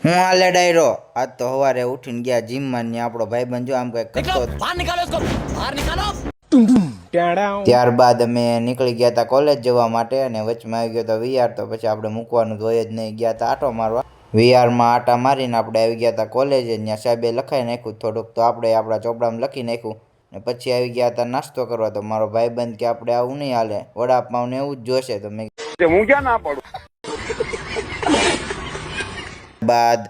હું આલે ડાયરો આજ તો સવારે ઉઠીને ગયા જીમમાં ને આપણો ભાઈબંધ જો આમ કઈ કરતો ત્યારબાદ અમે નીકળી ગયા હતા કોલેજ જવા માટે અને વચમાં આવી ગયો તો વીઆર તો પછી આપણે મૂકવાનું હોય જ નહીં ગયા હતા આટો મારવા વીઆરમાં આટા મારીને આપણે આવી ગયા હતા કોલેજ ત્યાં સાહેબે લખાઈ નાખ્યું થોડુંક તો આપણે આપણા ચોપડામાં લખી નાખ્યું ને પછી આવી ગયા હતા નાસ્તો કરવા તો મારો ભાઈબંધ કે આપણે આવું નહીં હાલે વડાપાવ ને એવું જ જોશે તો મેં હું ક્યાં ના પડું બાદ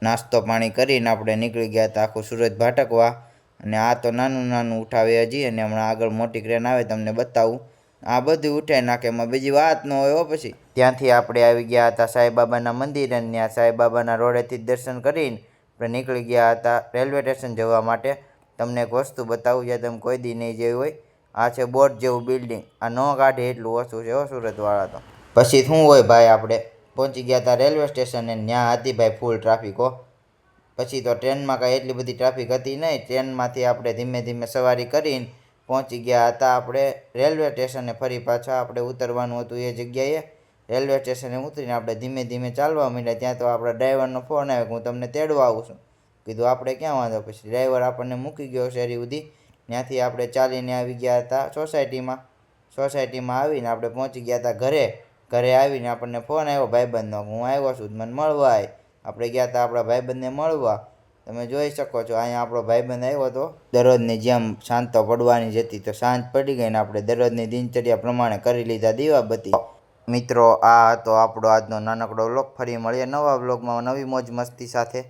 નાસ્તો પાણી કરીને આપણે નીકળી ગયા હતા આખું સુરત ભાટકવા અને આ તો નાનું નાનું ઉઠાવે હજી અને હમણાં આગળ મોટી ક્રેન આવે તમને બતાવું આ બધું ઉઠાઈ નાખે એમાં બીજી વાત ન હોય હો પછી ત્યાંથી આપણે આવી ગયા હતા સાંઈબાબાના મંદિર અને ત્યાં સાંઈબાબાના રોડેથી દર્શન કરીને આપણે નીકળી ગયા હતા રેલવે સ્ટેશન જવા માટે તમને એક વસ્તુ બતાવું જ્યાં તમે કોઈ દી નહીં જેવી હોય આ છે બોટ જેવું બિલ્ડિંગ આ ન કાઢે એટલું ઓછું છે હો સુરતવાળા તો પછી શું હોય ભાઈ આપણે પહોંચી ગયા હતા રેલવે સ્ટેશન અને ત્યાં હતી ભાઈ ફૂલ ટ્રાફિક હો પછી તો ટ્રેનમાં કાંઈ એટલી બધી ટ્રાફિક હતી નહીં ટ્રેનમાંથી આપણે ધીમે ધીમે સવારી કરીને પહોંચી ગયા હતા આપણે રેલવે સ્ટેશને ફરી પાછા આપણે ઉતરવાનું હતું એ જગ્યાએ રેલવે સ્ટેશને ઉતરીને આપણે ધીમે ધીમે ચાલવા માંડ્યા ત્યાં તો આપણા ડ્રાઈવરનો ફોન આવ્યો કે હું તમને તેડવા આવું છું કીધું આપણે ક્યાં વાંધો પછી ડ્રાઈવર આપણને મૂકી ગયો શેરી સુધી ત્યાંથી આપણે ચાલીને આવી ગયા હતા સોસાયટીમાં આવીને આપણે પહોંચી ગયા હતા ઘરે આવીને આપણને ફોન આવ્યો ભાઈબંધનો હું આવ્યો છું મને મળવા આય આપણે ગયા હતા આપણા ભાઈબંધને મળવા તમે જોઈ શકો છો અહીંયા આપણો ભાઈબંધ આવ્યો હતો દરરોજની જેમ સાંજ તો પડવાની જ હતી તો સાંજ પડી ગઈ ને આપણે દરરોજની દિનચર્યા પ્રમાણે કરી લીધા દીવાબત્તી મિત્રો આ હતો આપણો આજનો નાનકડો વ્લોગ ફરી મળીએ નવા વ્લોગમાં નવી મોજ મસ્તી સાથે